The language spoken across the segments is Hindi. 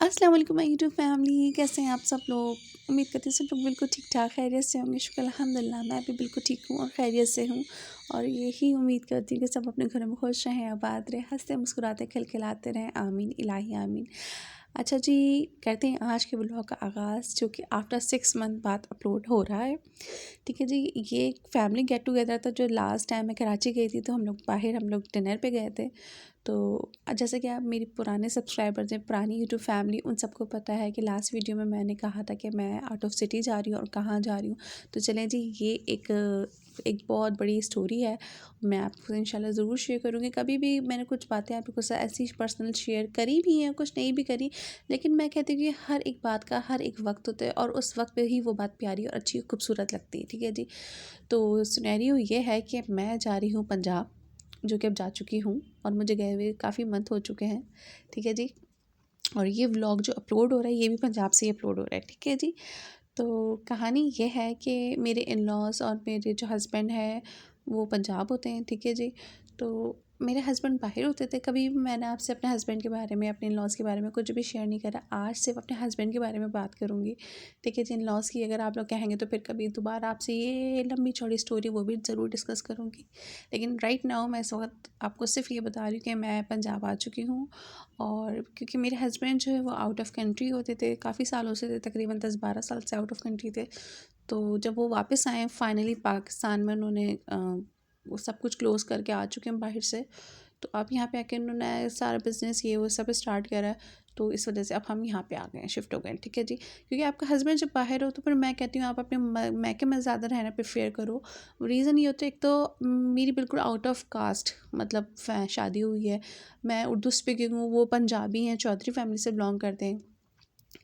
अस्सलाम वालेकुम माय यूट्यूब फैमिली, कैसे हैं आप सब लोग। उम्मीद करती हूँ सब लोग बिल्कुल ठीक ठाक खैरियत से होंगे। शुक्र अल्हम्दुलिल्लाह, मैं भी बिल्कुल ठीक हूँ और खैरियत से हूँ। और यही उम्मीद करती हूँ कि सब अपने घरों में खुश रहें, आबाद रहें, हंसते मुस्कुराते खिलखिलाते रहें। आमीन इलाही आमीन। अच्छा जी, करते हैं आज के व्लॉग का आगाज़, जो कि आफ्टर 6 मंथ बाद अपलोड हो रहा है। ठीक है जी, ये एक फैमिली गेट टुगेदर था जो लास्ट टाइम मैं कराची गई थी, तो हम लोग डिनर पे गए थे। तो जैसे कि आप मेरी पुराने सब्सक्राइबर्स हैं, पुरानी यूट्यूब फैमिली, उन सबको पता है कि लास्ट वीडियो में मैंने कहा था कि मैं आउट ऑफ सिटी जा रही हूँ और कहाँ जा रही हूँ। तो चलें जी, ये एक बहुत बड़ी स्टोरी है। मैं आपको इंशाल्लाह ज़रूर शेयर करूँगी। कभी भी मैंने कुछ बातें आपके साथ ऐसी पर्सनल शेयर करी भी हैं, कुछ नहीं भी करी, लेकिन मैं कहती हूँ कि हर एक बात का हर एक वक्त होता है और उस वक्त पे ही वो बात प्यारी और अच्छी खूबसूरत लगती है। ठीक है जी। तो सिनेरियो ये है कि मैं जा रही हूँ पंजाब, जो कि अब जा चुकी हूँ और मुझे गए हुए काफ़ी मंथ हो चुके हैं। ठीक है जी। और ये व्लॉग जो अपलोड हो रहा है, ये भी पंजाब से ही अपलोड हो रहा है। ठीक है जी। तो कहानी ये है कि मेरे इन-लॉज़ और मेरे जो हस्बैंड हैं, वो पंजाब होते हैं। ठीक है जी। तो मेरे हस्बैंड बाहर होते थे। कभी भी मैंने आपसे अपने हस्बैंड के बारे में, अपने इन-लॉज़ के बारे में कुछ भी शेयर नहीं करा। आज सिर्फ अपने हस्बैंड के बारे में बात करूँगी। ठीक है जी। इन-लॉज़ की अगर आप लोग कहेंगे तो फिर कभी दोबारा आपसे ये लंबी चौड़ी स्टोरी वो भी ज़रूर डिस्कस करूँगी। लेकिन राइट नाउ मैं इस वक्त आपको सिर्फ ये बता रही हूँ कि मैं पंजाब आ चुकी हूँ। और क्योंकि मेरे हस्बैंड जो है वो आउट ऑफ़ कंट्री होते थे, काफ़ी सालों से थे, तकरीबन 10-12 साल से आउट ऑफ़ कंट्री थे। तो जब वो वापस आए फाइनली पाकिस्तान में, उन्होंने वो सब कुछ क्लोज़ करके आ चुके हैं बाहर से। तो अब यहाँ पे आके उन्होंने सारा बिज़नेस ये वो सब स्टार्ट करा है। तो इस वजह से अब हम यहाँ पे आ गए हैं, शिफ्ट हो गए हैं। ठीक है जी। क्योंकि आपका हस्बैंड जब बाहर हो तो फिर मैं कहती हूँ आप अपने मैके में ज़्यादा रहना प्रेफर करो। रीज़न ये होता है, एक तो मेरी बिल्कुल आउट ऑफ कास्ट मतलब शादी हुई है। मैं उर्दू स्पीकिंग हूँ, वो पंजाबी हैं, चौधरी फैमिली से बिलोंग करते हैं।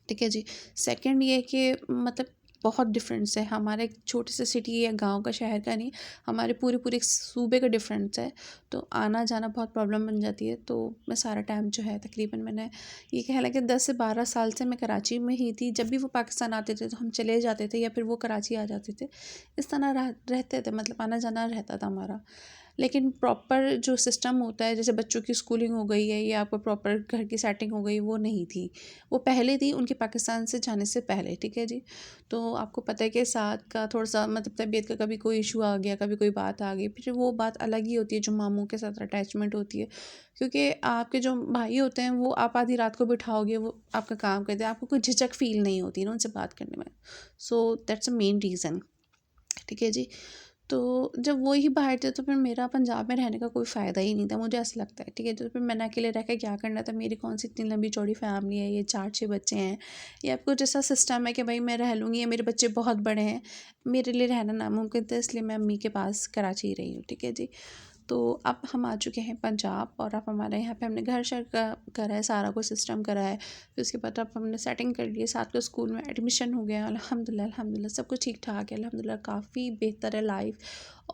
ठीक है जी। सेकंड ये है कि मतलब बहुत डिफरेंस है, हमारा एक छोटे से सिटी या गांव का, शहर का नहीं, हमारे पूरे पूरे एक सूबे का डिफरेंस है। तो आना जाना बहुत प्रॉब्लम बन जाती है। तो मैं सारा टाइम जो है तकरीबन, मैंने ये कह लगा कि 10 से 12 साल से मैं कराची में ही थी। जब भी वो पाकिस्तान आते थे तो हम चले जाते थे या फिर वो कराची आ जाते थे। इस तरह रहते थे, मतलब आना जाना रहता था हमारा। लेकिन प्रॉपर जो सिस्टम होता है, जैसे बच्चों की स्कूलिंग हो गई है या आपको प्रॉपर घर की सेटिंग हो गई, वो नहीं थी। वो पहले थी उनके पाकिस्तान से जाने से पहले। ठीक है जी। तो आपको पता है कि साथ का थोड़ा-सा मतलब तबीयत का कभी कोई इशू आ गया, कभी कोई बात आ गई, फिर वो बात अलग ही होती है जो मामू के साथ अटैचमेंट होती है। क्योंकि आपके जो भाई होते हैं वो आप आधी रात को बिठाओगे, वो आपका काम करते हैं, आपको कोई झिझक फ़ील नहीं होती ना उनसे बात करने में। So that's a main reason. ठीक है जी। तो जब वो ही बाहर थे तो फिर मेरा पंजाब में रहने का कोई फ़ायदा ही नहीं था, मुझे ऐसा लगता है। ठीक है। तो फिर मैंने अकेले रह के क्या करना था, मेरी कौन सी इतनी लंबी चौड़ी फैमिली है, ये 4-6 बच्चे हैं, या कुछ ऐसा सिस्टम है कि भाई मैं रह लूँगी, या मेरे बच्चे बहुत बड़े हैं, मेरे लिए रहना नामुमकिन था, इसलिए मैं अम्मी के पास कराची ही रही हूँ। ठीक है जी। तो अब हम आ चुके हैं पंजाब, और अब हमारे यहाँ पे हमने घर शर का करा है, सारा कुछ सिस्टम करा है। फिर उसके बाद अब हमने सेटिंग कर ली है, साथ में स्कूल में एडमिशन हो गया। अल्हम्दुलिल्लाह अल्हम्दुलिल्लाह सब कुछ ठीक ठाक है। अल्हम्दुलिल्लाह काफ़ी बेहतर है लाइफ,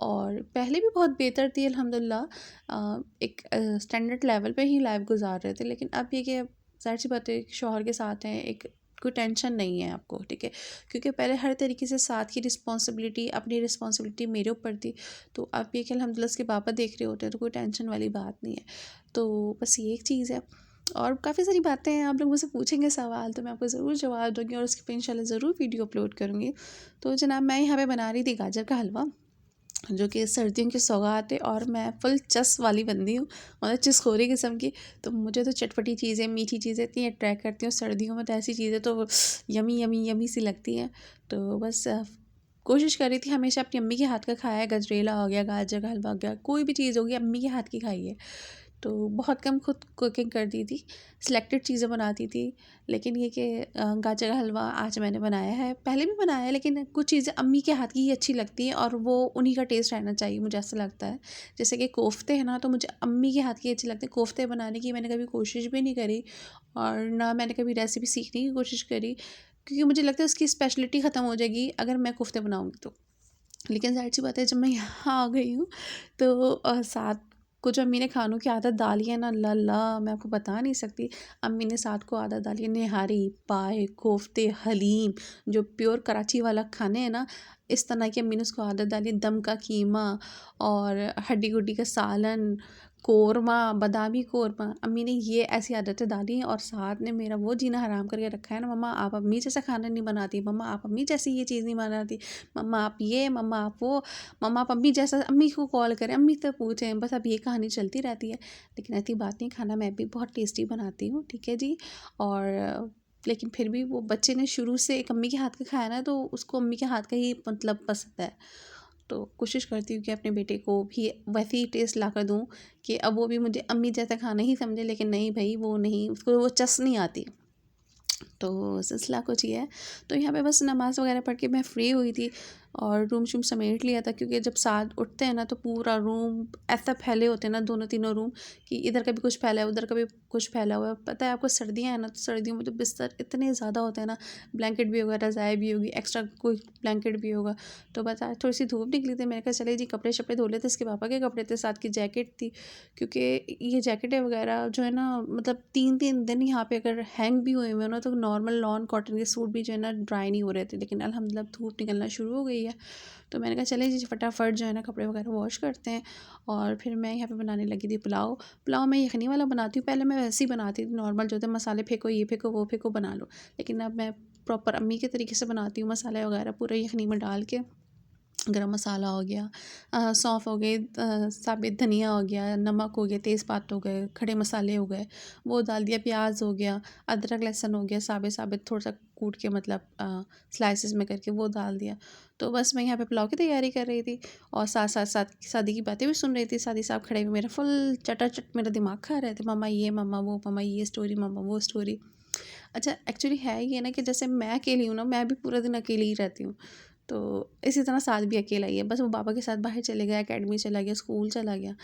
और पहले भी बहुत बेहतर थी अल्हम्दुलिल्लाह। एक स्टैंडर्ड लेवल पे ही लाइफ गुजार रहे थे। लेकिन अब ये कि ज़ाहिर सी बात है, शौहर के साथ हैं, एक कोई टेंशन नहीं है आपको। ठीक है। क्योंकि पहले हर तरीके से साथ की रिस्पॉन्सिबिलिटी, अपनी रिस्पॉन्सिबिलिटी मेरे ऊपर थी। तो अब ये कि अल्हम्दुलिल्लाह उसके पापा देख रहे होते हैं, तो कोई टेंशन वाली बात नहीं है। तो बस ये एक चीज़ है। और काफ़ी सारी बातें हैं, आप लोग मुझसे पूछेंगे सवाल तो मैं आपको ज़रूर जवाब दूँगी, और उसके पे इंशाल्लाह ज़रूर वीडियो अपलोड करूँगी। तो जनाब, मैं यहाँ पे बना रही थी गाजर का हलवा, जो कि सर्दियों की सौगात है, और मैं फुल चस वाली बंदी हूँ, मतलब चिसखोरी किस्म की। तो मुझे तो चटपटी चीज़ें, मीठी चीज़ें इतनी अट्रैक्ट करती हैं, और सर्दियों में तो ऐसी चीज़ें तो यमी यमी यमी सी लगती हैं। तो बस कोशिश करी थी हमेशा अपनी अम्मी के हाथ का खाया है। गजरेला हो गया, गाजर का हलवा हो गया, कोई भी चीज़ होगी अम्मी के हाथ की खाई है। तो बहुत कम खुद कुकिंग करती थी, सिलेक्टेड चीज़ें बनाती थी। लेकिन ये कि गाजर का हलवा आज मैंने बनाया है, पहले भी बनाया है, लेकिन कुछ चीज़ें अम्मी के हाथ की ही अच्छी लगती हैं, और वो उन्हीं का टेस्ट रहना चाहिए, मुझे ऐसा लगता है। जैसे कि कोफ्ते हैं ना, तो मुझे अम्मी के हाथ की अच्छे लगते हैं। कोफ्ते बनाने की मैंने कभी कोशिश भी नहीं करी, और ना मैंने कभी रेसिपी सीखने की कोशिश करी, क्योंकि मुझे लगता है उसकी स्पेशलिटी ख़त्म हो जाएगी अगर मैं कोफ्ते बनाऊँगी तो। लेकिन ज़ाहिर-सी बात है, जब मैं यहाँ आ गई हूँ तो साथ को जो अम्मी ने खानों की आदत डाली है ना, अल्लाह अल्लाह, मैं आपको बता नहीं सकती। अम्मी ने साथ को आदत डाली है निहारी, पाए, कोफ्ते, हलीम, जो प्योर कराची वाला खाने हैं ना, इस तरह की अम्मी ने उसको आदत डाली। दम का कीमा और हड्डी-गुड्डी का सालन, कोरमा, बादामी कोरमा, अम्मी ने ये ऐसी आदतें डाली हैं और साथ ने मेरा वो जीना हराम करके रखा है ना। मम्मा आप अम्मी जैसा खाना नहीं बनाती, मम्मा आप अम्मी जैसी ये चीज़ नहीं बनाती, मम्मा आप ये, मम्मा आप वो, मम्मा आप अम्मी जैसा, अम्मी को कॉल करें, अम्मी से पूछें, बस अब ये कहानी चलती रहती है। लेकिन ऐसी बात नहीं, खाना मैं भी बहुत टेस्टी बनाती हूँ, ठीक है जी। और लेकिन फिर भी वो बच्चे ने शुरू से एक अम्मी के हाथ का खाया ना, तो उसको अम्मी के हाथ का ही मतलब पसंद है। तो कोशिश करती हूँ कि अपने बेटे को भी वैसे ही टेस्ट ला कर दूँ कि अब वो भी मुझे अम्मी जैसा खाना ही समझे। लेकिन नहीं भई, वो नहीं, उसको वो चस नहीं आती। तो सिलसिला कुछ ये है। तो यहाँ पे बस नमाज़ वगैरह पढ़ के मैं फ्री हुई थी और रूम शूम समेट लिया था, क्योंकि जब साथ उठते हैं ना तो पूरा रूम ऐसा फैले होते हैं ना, दोनों तीनों रूम, कि इधर का भी कुछ फैला है, उधर का भी कुछ फैला हुआ है। पता है आपको, सर्दियाँ हैं ना, तो सर्दियों में तो बिस्तर इतने ज़्यादा होते हैं ना, ब्लैंकेट भी होगा, रज़ाई भी होगी, एक्स्ट्रा कोई ब्लैंकेट भी होगा। तो बस आज थोड़ी सी धूप निकली थी, मैंने कहा चले जी कपड़े शपड़े धो लेते। इसके पापा के कपड़े थे, साथ की जैकेट थी, क्योंकि ये जैकेटें वगैरह जो है ना, मतलब 3-3 दिन यहाँ पे अगर हैंग भी हुए हुए हैं ना, तो नॉर्मल लॉन कॉटन के सूट भी जो है ना ड्राई नहीं हो रहे थे। लेकिन अल्हम्दुलिल्लाह धूप निकलना शुरू हो गई है, तो मैंने कहा चले जी फटाफट जो है ना कपड़े वगैरह वॉश करते हैं। और फिर मैं यहाँ पे बनाने लगी थी पुलाव। पुलाव मैं यखनी वाला बनाती हूँ, पहले मैं वैसे ही बनाती थी नॉर्मल, जो थे मसाले फेंको, ये फेंको, वो फेंको, बना लो। लेकिन अब मैं प्रॉपर अम्मी के तरीके से बनाती हूँ, मसाले वगैरह पूरा यखनी में डाल के, गरम मसाला हो गया, सौंफ हो गए, साबित धनिया हो गया, नमक हो गया, तेज़पात हो गए, खड़े मसाले हो गए, वो डाल दिया, प्याज हो गया, अदरक लहसुन हो गया, साबित साबित थोड़ा सा कूट के, मतलब स्लाइसेस में करके वो डाल दिया। तो बस मैं यहाँ पे पुलाव की तैयारी कर रही थी और साथ साथ साथ शादी की बातें भी सुन रही थी। शादी साहब खड़े हुए मेरा फुल चटाचट मेरा दिमाग खा रहे थे, मम्मा ये, मम्मा वो, मम्मा ये स्टोरी, मम्मा वो स्टोरी। अच्छा, एक्चुअली है ये ना कि जैसे मैं अकेली हूँ ना, मैं भी पूरा दिन अकेली ही रहती हूँ। तो इसी तरह साथ भी अकेला ही है, बस वो पापा के साथ बाहर चले गया, एकेडमी चला गया, स्कूल चला गया,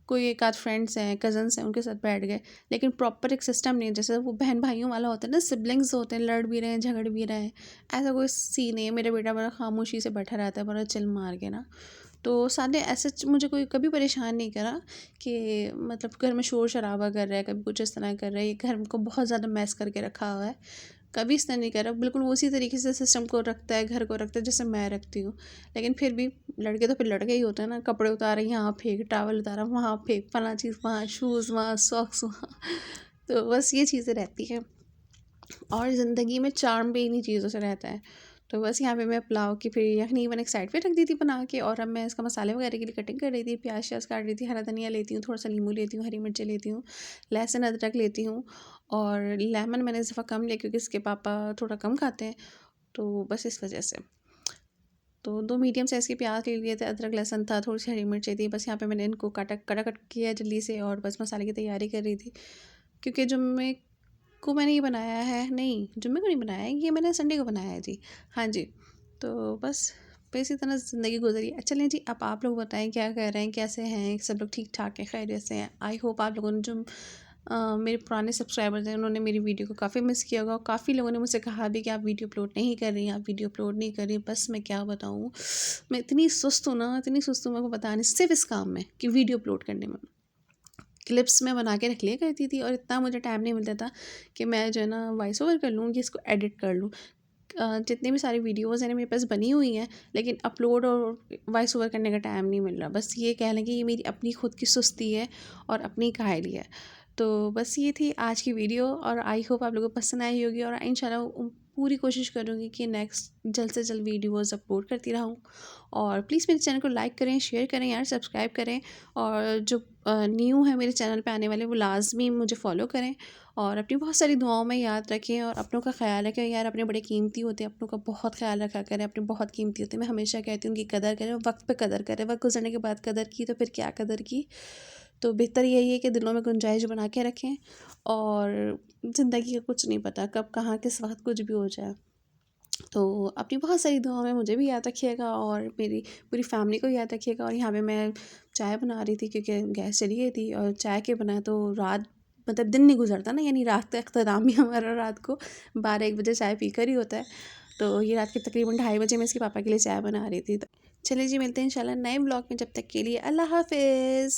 कोई एक आध फ्रेंड्स हैं, कज़न्स हैं, उनके साथ बैठ गए। लेकिन प्रॉपर एक सिस्टम नहीं है, जैसे वो बहन भाइयों वाला होता है ना, सिबलिंग्स होते हैं, लड़ भी रहे हैं, झगड़ भी रहे हैं, ऐसा कोई सीन नहीं है। मेरा बेटा बड़ा खामोशी से बैठा रहता है, बड़ा चिल मार के ना। तो साले ऐसे मुझे कोई कभी परेशान नहीं करा कि मतलब घर में शोर शराबा कर रहा है, कभी कुछ इस तरह कर रहा है, ये घर को बहुत ज़्यादा मैस करके रखा हुआ है, कभी इस तरह नहीं करा। बिल्कुल वो उसी तरीके से सिस्टम को रखता है, घर को रखता है जैसे मैं रखती हूँ। लेकिन फिर भी लड़के तो फिर लड़के ही होते हैं ना, कपड़े उतारे यहाँ फेंक, टॉवल उतारा वहाँ फेंक, फलाना चीज़ वहाँ, शूज़ वहाँ, सॉक्स वहाँ। तो बस ये चीज़ें रहती हैं और ज़िंदगी में चार्म भी इन्हीं चीज़ों से रहता है। तो बस यहाँ पे मैं पुलाव की फिर यखनी मैंने एक साइड पे रख दी थी बना के, और अब मैं इसका मसाले वगैरह के लिए कटिंग कर रही थी, प्याज श्याज काट रही थी, हरा धनिया लेती हूँ, थोड़ा सा नींबू लेती हूँ, हरी मिर्ची लेती हूँ, लहसुन अदरक लेती हूँ, और लेमन मैंने इस दफ़ा कम लिया क्योंकि इसके पापा थोड़ा कम खाते हैं, तो बस इस वजह से। तो 2 मीडियम साइज़ के प्याज ले लिए थे, अदरक लहसुन था, थोड़ी सी हरी मिर्ची थी, बस यहाँ पे मैंने इनको काटा कट किया जल्दी से, और बस मसाले की तैयारी कर रही थी। क्योंकि जुम्मे को मैंने ये बनाया है, नहीं जुम्मे को नहीं बनाया है, ये मैंने संडे को बनाया है जी। हाँ जी, तो बस इसी तरह ज़िंदगी गुजरी है। चलें जी, अब आप लोग बताएं क्या कर रहे हैं, कैसे हैं, सब लोग ठीक ठाक हैं, खैरियत से हैं। आई होप आप लोगों ने जो मेरे पुराने सब्सक्राइबर्स हैं, उन्होंने मेरी वीडियो को काफ़ी मिस किया होगा, और काफ़ी लोगों ने मुझसे कहा भी कि आप वीडियो अपलोड नहीं कर रही हैं, आप वीडियो अपलोड नहीं कर रही। बस मैं क्या बताऊँ, मैं इतनी सुस्त हूँ ना, इतनी सुस्त हूँ, मेरे को पता नहीं, सिर्फ इस काम में कि वीडियो अपलोड करने में। क्लिप्स मैं बना के रख लिया करती थी और इतना मुझे टाइम नहीं मिलता था कि मैं जो है ना वॉइस ओवर कर लूँ कि इसको एडिट कर लूँ। जितनी भी सारी वीडियोज़ हैं ना मेरे पास बनी हुई हैं, लेकिन अपलोड और वॉइस ओवर करने का टाइम नहीं मिल रहा। बस ये कह लें कि ये मेरी अपनी खुद की सुस्ती है और अपनी काहली है। तो बस ये थी आज की वीडियो, और आई होप आप लोगों को पसंद आई होगी, और इंशाल्लाह पूरी कोशिश करूँगी कि नेक्स्ट जल्द से जल्द वीडियोज़ अपलोड करती रहूँ। और प्लीज़ मेरे चैनल को लाइक करें, शेयर करें यार, सब्सक्राइब करें, और जो न्यू है मेरे चैनल पे आने वाले वो लाजमी मुझे फॉलो करें, और अपनी बहुत सारी दुआओं में याद रखें, और अपनों का ख्याल रखें यार, अपने बड़े कीमती होते हैं, अपनों का बहुत ख्याल रखा करें, अपने बहुत कीमती होते हैं। मैं हमेशा कहती हूँ कि कदर करें, वक्त पे कदर करें, वक्त गुजरने के बाद कदर की तो फिर क्या कदर की। तो बेहतर यही है कि दिलों में गुंजाइश बना के रखें, और ज़िंदगी का कुछ नहीं पता कब कहाँ किस वक्त कुछ भी हो जाए। तो अपनी बहुत सारी दुआओं में मुझे भी याद रखिएगा, और मेरी पूरी फैमिली को याद रखिएगा। और यहाँ पे मैं चाय बना रही थी क्योंकि गैस चली गई थी, और चाय के बिना तो रात, मतलब दिन नहीं गुजरता ना, यानी रात का अख्ताराम ही हमारा रात को 12-1 बजे चाय पीकर ही होता है। तो ये रात के तकरीबन 2:30 बजे मैं इसके पापा के लिए चाय बना रही थी। तो चलिए जी, मिलते हैं इंशाल्लाह नए ब्लॉग में, जब तक के लिए अल्लाह हाफिज़।